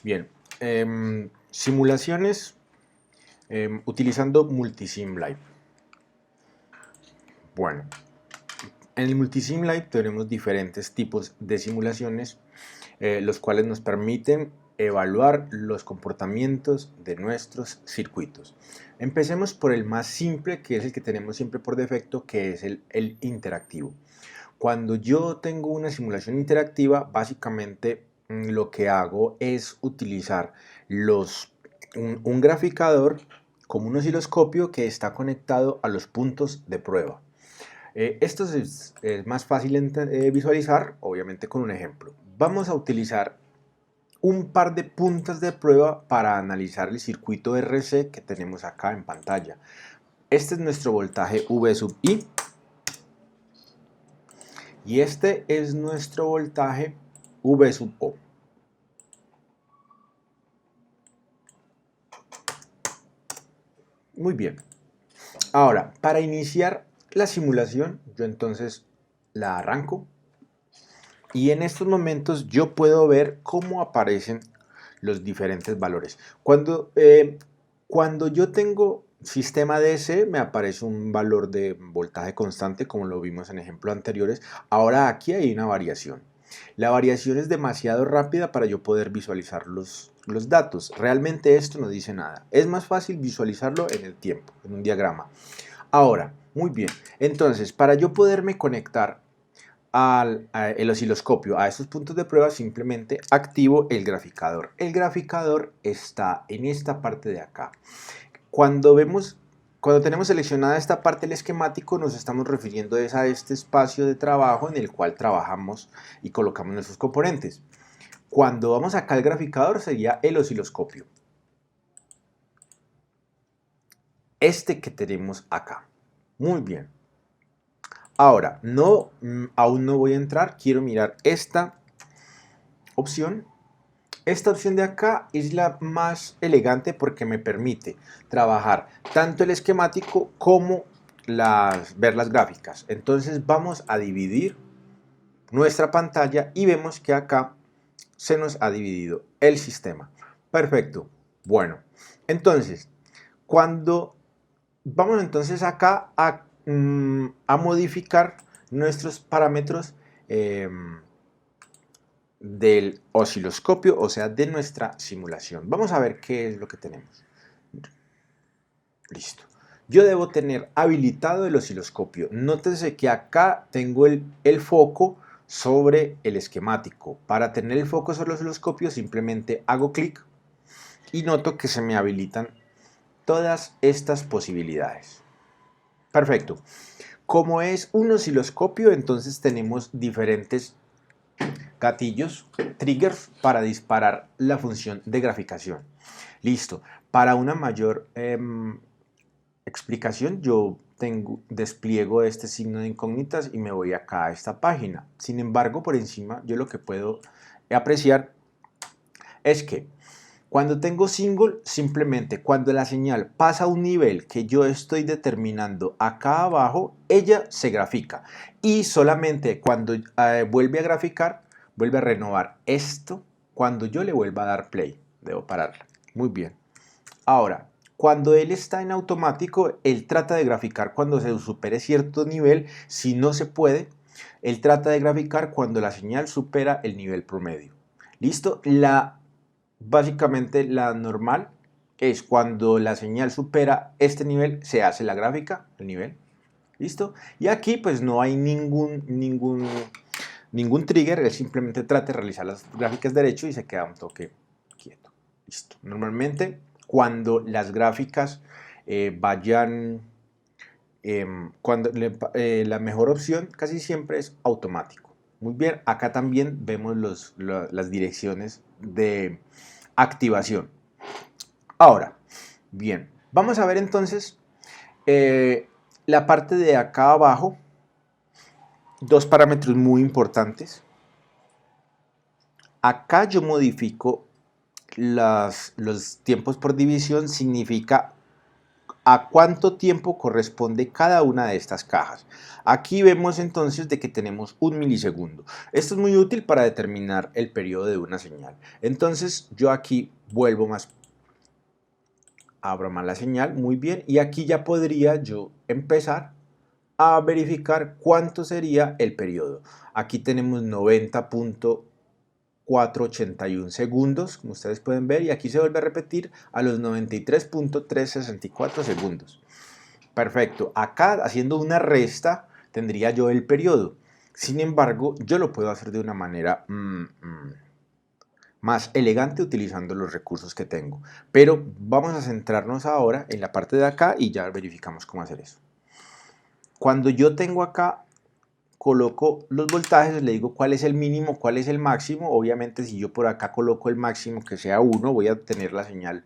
Bien, simulaciones utilizando Multisim Live. Bueno, en el Multisim Live tenemos diferentes tipos de simulaciones, los cuales nos permiten evaluar los comportamientos de nuestros circuitos. Empecemos por el más simple, que es el que tenemos siempre por defecto, que es el interactivo. Cuando yo tengo una simulación interactiva, básicamente lo que hago es utilizar un graficador como un osciloscopio que está conectado a los puntos de prueba. Esto es más fácil visualizar, obviamente con un ejemplo. Vamos a utilizar un par de puntas de prueba para analizar el circuito RC que tenemos acá en pantalla. Este es nuestro voltaje V sub I y este es nuestro voltaje V sub O. Muy bien. Ahora, para iniciar la simulación, yo entonces la arranco y en estos momentos yo puedo ver cómo aparecen los diferentes valores. Cuando yo tengo sistema DC, me aparece un valor de voltaje constante, como lo vimos en ejemplos anteriores. Ahora aquí hay una variación. La variación es demasiado rápida para yo poder visualizar los datos. Realmente esto no dice nada. Es más fácil visualizarlo en el tiempo, en un diagrama. Ahora, muy bien. Entonces, para yo poderme conectar el osciloscopio a estos puntos de prueba, simplemente activo el graficador. El graficador está en esta parte de acá. Cuando tenemos seleccionada esta parte del esquemático, nos estamos refiriendo a este espacio de trabajo en el cual trabajamos y colocamos nuestros componentes. Cuando vamos acá al graficador sería el osciloscopio. Este que tenemos acá. Muy bien. Ahora, aún no voy a entrar, quiero mirar esta opción. Esta opción de acá es la más elegante porque me permite trabajar tanto el esquemático como ver las gráficas. Entonces vamos a dividir nuestra pantalla y vemos que acá se nos ha dividido el sistema. Perfecto. Bueno, entonces, vamos entonces acá a modificar nuestros parámetros del osciloscopio, o sea, de nuestra simulación. Vamos a ver qué es lo que tenemos. Listo. Yo debo tener habilitado el osciloscopio. Nótese que acá tengo el foco sobre el esquemático. Para tener el foco sobre el osciloscopio simplemente hago clic y noto que se me habilitan todas estas posibilidades. Perfecto. Como es un osciloscopio, entonces tenemos diferentes gatillos, triggers para disparar la función de graficación. Listo. Para una mayor explicación, yo despliego este signo de incógnitas y me voy acá a esta página. Sin embargo, por encima, yo lo que puedo apreciar es que cuando tengo single, simplemente cuando la señal pasa a un nivel que yo estoy determinando acá abajo, ella se grafica. Y solamente cuando vuelve a graficar, vuelve a renovar esto cuando yo le vuelva a dar play. Debo pararla. Muy bien. Ahora, cuando él está en automático, él trata de graficar cuando se supere cierto nivel. Si no se puede, él trata de graficar cuando la señal supera el nivel promedio. ¿Listo? Básicamente la normal es cuando la señal supera este nivel, se hace la gráfica, el nivel. ¿Listo? Y aquí pues no hay ningún trigger, él simplemente trata de realizar las gráficas derecho y se queda un toque quieto. Listo. Normalmente cuando las gráficas la mejor opción casi siempre es automático. Muy bien, acá también vemos las direcciones de activación. Ahora, bien, vamos a ver entonces la parte de acá abajo, dos parámetros muy importantes. Acá yo modifico los tiempos por división, significa a cuánto tiempo corresponde cada una de estas cajas. Aquí vemos entonces de que tenemos 1 milisegundo. Esto es muy útil para determinar el periodo de una señal. Entonces yo aquí abro más la señal, muy bien, y aquí ya podría yo empezar a verificar cuánto sería el periodo. Aquí tenemos 90.481 segundos, como ustedes pueden ver, y aquí se vuelve a repetir a los 93.364 segundos. Perfecto, acá haciendo una resta tendría yo el periodo. Sin embargo, yo lo puedo hacer de una manera más elegante utilizando los recursos que tengo. Pero vamos a centrarnos ahora en la parte de acá y ya verificamos cómo hacer eso. Cuando yo tengo acá, coloco los voltajes, le digo cuál es el mínimo, cuál es el máximo. Obviamente si yo por acá coloco el máximo que sea 1, voy a tener la señal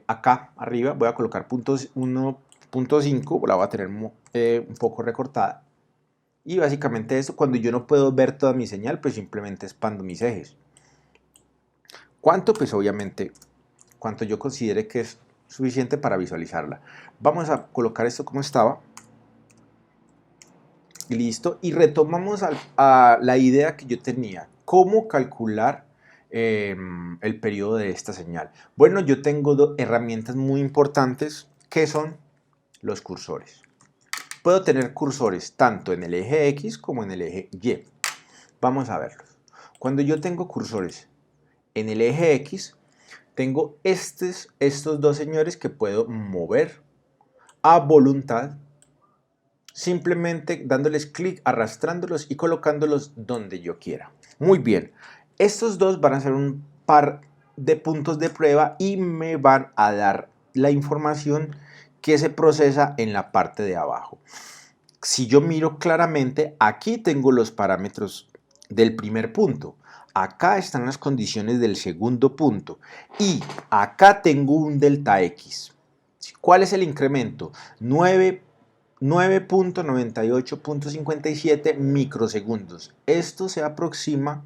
acá arriba, voy a colocar 1.5, la voy a tener un poco recortada. Y básicamente esto, cuando yo no puedo ver toda mi señal, pues simplemente expando mis ejes. ¿Cuánto? Pues obviamente, cuanto yo considere que es suficiente para visualizarla. Vamos a colocar esto como estaba. Listo. Y retomamos a la idea que yo tenía. ¿Cómo calcular el periodo de esta señal? Bueno, yo tengo dos herramientas muy importantes que son los cursores. Puedo tener cursores tanto en el eje X como en el eje Y. Vamos a verlos. Cuando yo tengo cursores en el eje X, tengo estos dos señores que puedo mover a voluntad, simplemente dándoles clic, arrastrándolos y colocándolos donde yo quiera. Muy bien, estos dos van a ser un par de puntos de prueba y me van a dar la información que se procesa en la parte de abajo. Si yo miro claramente, aquí tengo los parámetros del primer punto. Acá están las condiciones del segundo punto. Y acá tengo un delta X. ¿Cuál es el incremento? 9.98.57 microsegundos. Esto se aproxima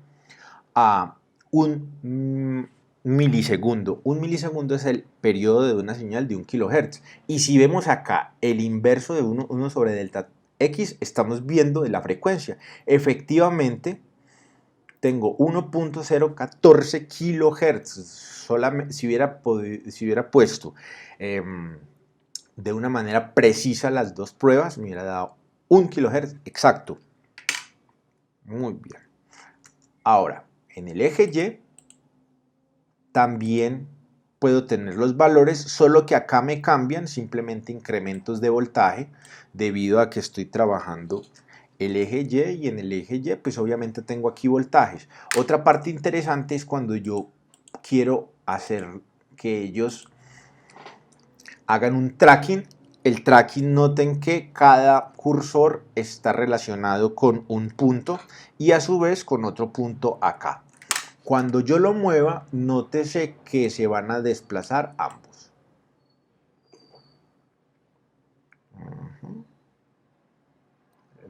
a un milisegundo. Un milisegundo es el periodo de una señal de 1 kHz. Y si vemos acá el inverso de 1 sobre delta X, estamos viendo de la frecuencia. Efectivamente, tengo 1.014 kHz. Solamente, si hubiera puesto de una manera precisa las dos pruebas, me hubiera dado 1 kHz exacto. Muy bien. Ahora, en el eje Y también puedo tener los valores, solo que acá me cambian simplemente incrementos de voltaje debido a que estoy trabajando el eje Y, y en el eje Y pues obviamente tengo aquí voltajes. Otra parte interesante es cuando yo quiero hacer que ellos hagan un tracking. El tracking, noten que cada cursor está relacionado con un punto y a su vez con otro punto acá. Cuando yo lo mueva, nótese que se van a desplazar ambos.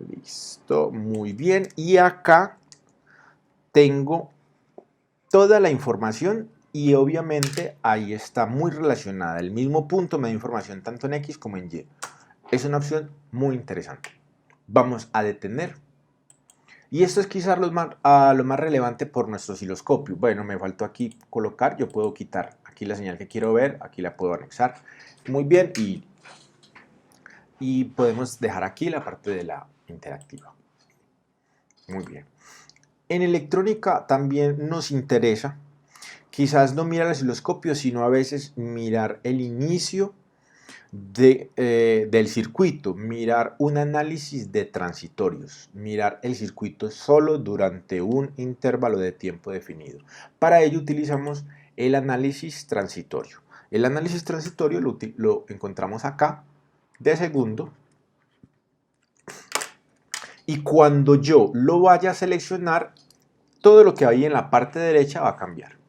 Listo, muy bien. Y acá tengo toda la información y obviamente ahí está muy relacionada. El mismo punto me da información tanto en X como en Y. Es una opción muy interesante. Vamos a detener. Y esto es quizás lo más relevante por nuestro osciloscopio. Bueno, me faltó aquí colocar, yo puedo quitar aquí la señal que quiero ver, aquí la puedo anexar. Muy bien, y podemos dejar aquí la parte de la interactiva. Muy bien. En electrónica también nos interesa, quizás no mirar el osciloscopio, sino a veces mirar el inicio del circuito, mirar un análisis de transitorios, mirar el circuito solo durante un intervalo de tiempo definido. Para ello utilizamos el análisis transitorio. El análisis transitorio lo encontramos acá de segundo, y cuando yo lo vaya a seleccionar, todo lo que hay en la parte derecha va a cambiar.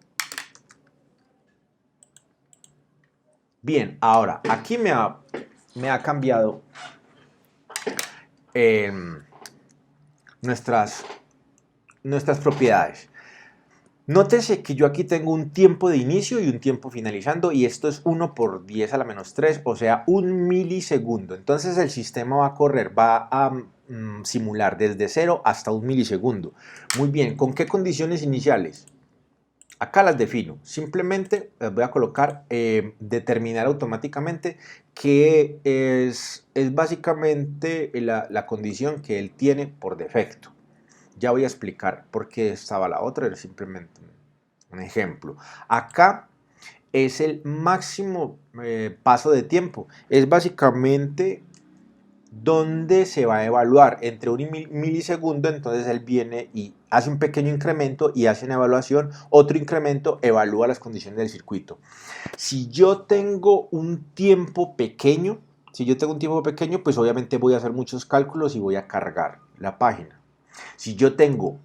Bien, ahora aquí me ha cambiado nuestras propiedades. Nótese que yo aquí tengo un tiempo de inicio y un tiempo finalizando y esto es 1 por 10 a la menos 3, o sea, 1 milisegundo. Entonces el sistema va a correr, va a simular desde 0 hasta 1 milisegundo. Muy bien, ¿con qué condiciones iniciales? Acá las defino. Simplemente las voy a colocar determinar automáticamente que es básicamente la condición que él tiene por defecto. Ya voy a explicar por qué estaba la otra, era simplemente un ejemplo. Acá es el máximo paso de tiempo. Es básicamente donde se va a evaluar entre 1 milisegundo, entonces él viene y hace un pequeño incremento y hace una evaluación, otro incremento, evalúa las condiciones del circuito. Si yo tengo un tiempo pequeño, pues obviamente voy a hacer muchos cálculos y voy a cargar la página. Si yo tengo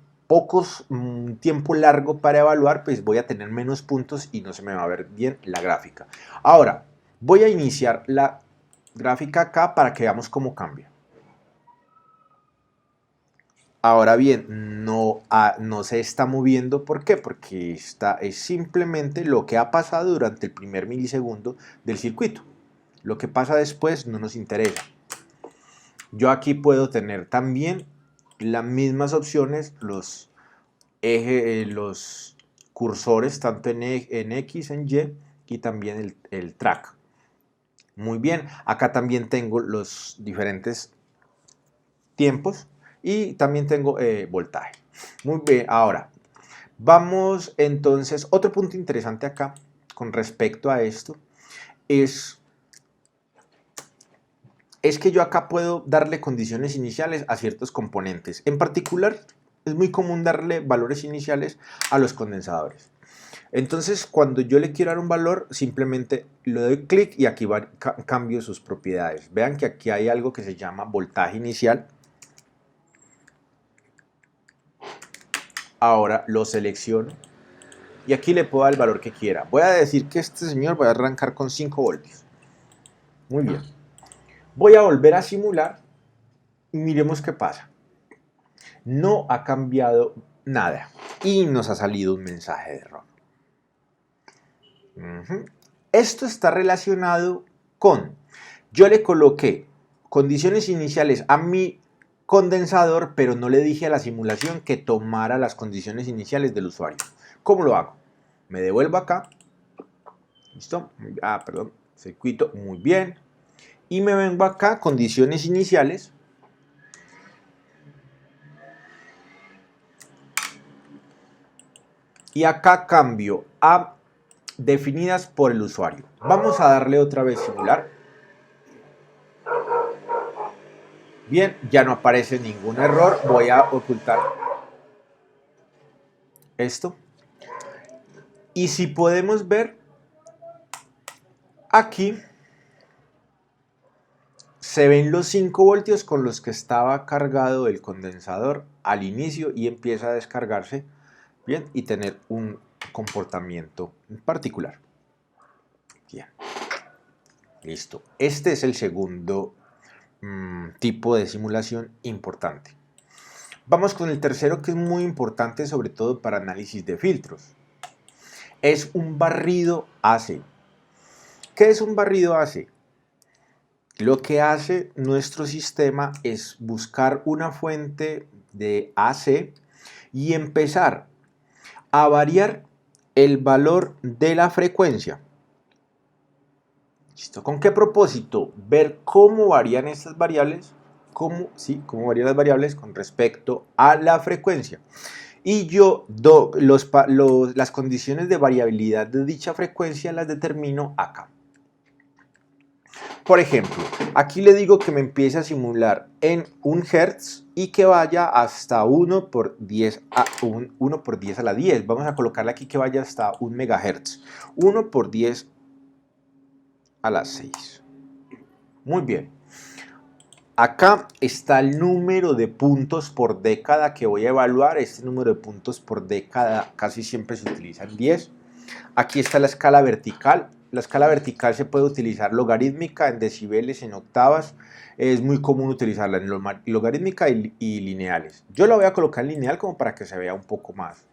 tiempo largo para evaluar, pues voy a tener menos puntos y no se me va a ver bien la gráfica. Ahora, voy a iniciar la gráfica acá para que veamos cómo cambia. Ahora bien, no se está moviendo. ¿Por qué? Porque es simplemente lo que ha pasado durante el primer milisegundo del circuito. Lo que pasa después no nos interesa. Yo aquí puedo tener también las mismas opciones, los cursores, tanto en X, en y también el track. Muy bien, acá también tengo los diferentes tiempos y también tengo voltaje. Muy bien, ahora vamos entonces, otro punto interesante acá con respecto a esto es que yo acá puedo darle condiciones iniciales a ciertos componentes. En particular, es muy común darle valores iniciales a los condensadores. Entonces, cuando yo le quiero dar un valor, simplemente le doy clic y aquí cambio sus propiedades. Vean que aquí hay algo que se llama voltaje inicial. Ahora lo selecciono y aquí le puedo dar el valor que quiera. Voy a decir que este señor va a arrancar con 5 voltios. Muy bien. Voy a volver a simular y miremos qué pasa. No ha cambiado nada y nos ha salido un mensaje de error. Esto está relacionado con, yo le coloqué condiciones iniciales a mi condensador, pero no le dije a la simulación que tomara las condiciones iniciales del usuario. ¿Cómo lo hago? Me devuelvo acá. ¿Listo? Perdón. Circuito. Muy bien. Y me vengo acá, condiciones iniciales. Y acá cambio a definidas por el usuario. Vamos a darle otra vez simular. Bien, ya no aparece ningún error. Voy a ocultar esto. Y si podemos ver, aquí se ven los 5 voltios con los que estaba cargado el condensador al inicio y empieza a descargarse, bien, y tener un comportamiento particular. Bien, listo. Este es el segundo tipo de simulación importante. Vamos con el tercero, que es muy importante, sobre todo para análisis de filtros. Es un barrido AC. ¿Qué es un barrido AC? Lo que hace nuestro sistema es buscar una fuente de AC y empezar a variar el valor de la frecuencia. ¿Listo? ¿Con qué propósito? Ver cómo varían estas variables, cómo varían las variables con respecto a la frecuencia. Y yo las condiciones de variabilidad de dicha frecuencia las determino acá. Por ejemplo, aquí le digo que me empiece a simular en 1 Hz y que vaya hasta 1 por 10 a la 10. Vamos a colocarle aquí que vaya hasta 1 MHz. 1 por 10 a la 6. Muy bien. Acá está el número de puntos por década que voy a evaluar. Este número de puntos por década casi siempre se utiliza en 10. Aquí está la escala vertical. La escala vertical se puede utilizar logarítmica, en decibeles, en octavas. Es muy común utilizarla en logarítmica y lineales. Yo la voy a colocar en lineal como para que se vea un poco más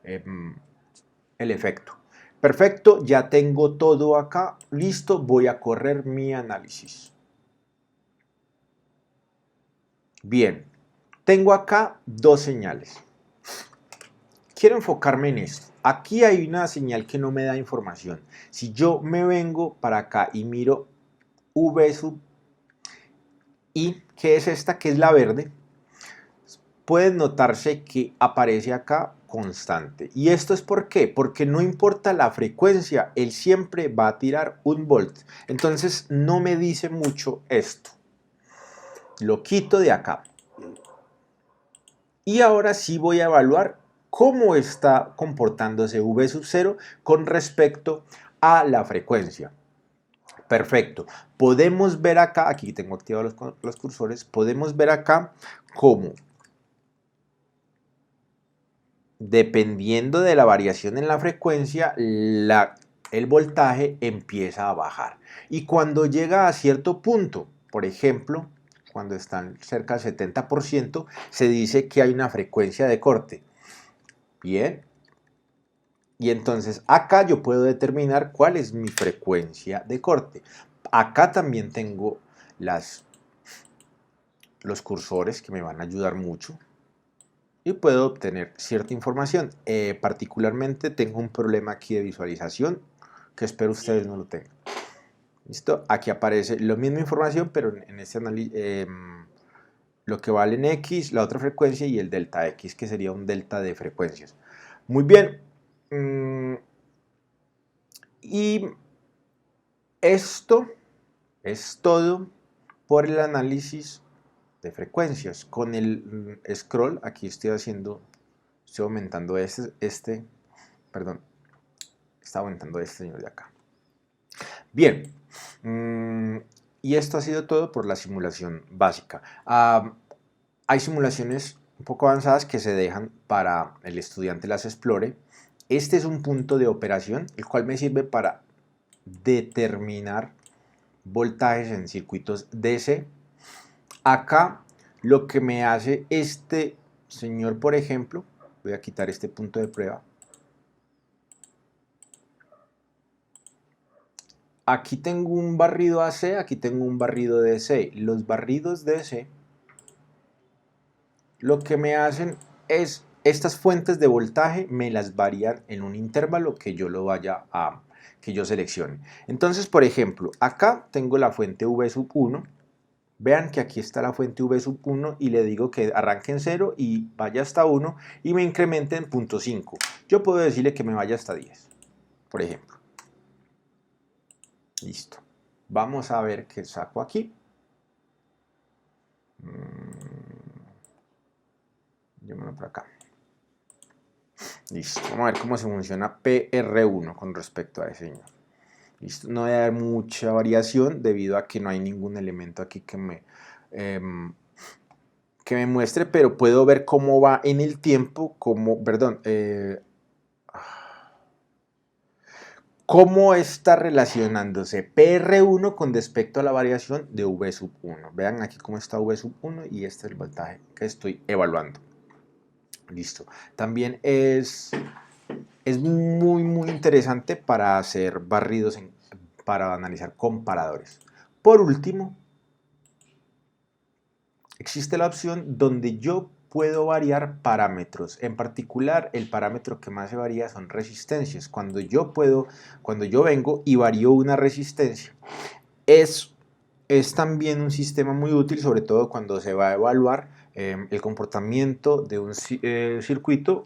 el efecto. Perfecto, ya tengo todo acá, listo, voy a correr mi análisis. Bien, tengo acá dos señales. Quiero enfocarme en esto. Aquí hay una señal que no me da información. Si yo me vengo para acá y miro V sub I, que es esta, que es la verde, pueden notarse que aparece acá constante. ¿Y esto es por qué? Porque no importa la frecuencia, él siempre va a tirar 1 volt. Entonces no me dice mucho esto. Lo quito de acá. Y ahora sí voy a evaluar cómo está comportándose V sub 0 con respecto a la frecuencia. Perfecto. Podemos ver acá, aquí tengo activados los cursores, podemos ver acá cómo, dependiendo de la variación en la frecuencia, el voltaje empieza a bajar. Y cuando llega a cierto punto, por ejemplo, cuando están cerca del 70%, se dice que hay una frecuencia de corte. Bien. Y entonces acá yo puedo determinar cuál es mi frecuencia de corte. Acá también tengo los cursores que me van a ayudar mucho. Y puedo obtener cierta información. Particularmente tengo un problema aquí de visualización que espero ustedes no lo tengan. ¿Listo? Aquí aparece la misma información, pero en este análisis, lo que vale en X, la otra frecuencia y el delta X, que sería un delta de frecuencias. Muy bien. Y esto es todo por el análisis de frecuencias. Con el scroll, aquí estoy aumentando perdón, está aumentando este señor de acá. Bien, y esto ha sido todo por la simulación básica. Hay simulaciones un poco avanzadas que se dejan para el estudiante las explore. Este es un punto de operación, el cual me sirve para determinar voltajes en circuitos DC. Acá lo que me hace este señor, por ejemplo, voy a quitar este punto de prueba. Aquí tengo un barrido AC, aquí tengo un barrido DC. Los barridos DC lo que me hacen es, estas fuentes de voltaje me las varían en un intervalo que yo seleccione. Entonces, por ejemplo, acá tengo la fuente V sub 1. Vean que aquí está la fuente V sub 1 y le digo que arranque en 0 y vaya hasta 1 y me incremente en 0.5. Yo puedo decirle que me vaya hasta 10, por ejemplo. Listo. Vamos a ver qué saco aquí. Llémoslo por acá. Listo. Vamos a ver cómo se funciona PR1 con respecto a ese señor. Listo. No debe haber mucha variación debido a que no hay ningún elemento aquí que me muestre, pero puedo ver cómo va en el tiempo, cómo está relacionándose PR1 con respecto a la variación de V sub 1. Vean aquí cómo está V sub 1 y este es el voltaje que estoy evaluando. Listo. También es muy interesante para hacer barridos, para analizar comparadores. Por último, existe la opción donde yo puedo variar parámetros. En particular, el parámetro que más se varía son resistencias. Cuando yo vengo y varío una resistencia, es también un sistema muy útil, sobre todo cuando se va a evaluar el comportamiento de un circuito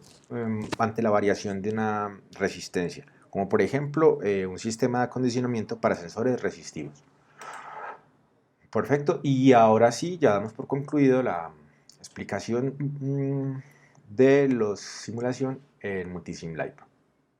ante la variación de una resistencia, como por ejemplo un sistema de acondicionamiento para sensores resistivos. Perfecto, y ahora sí, ya damos por concluido la explicación de los simulación en Multisim Live.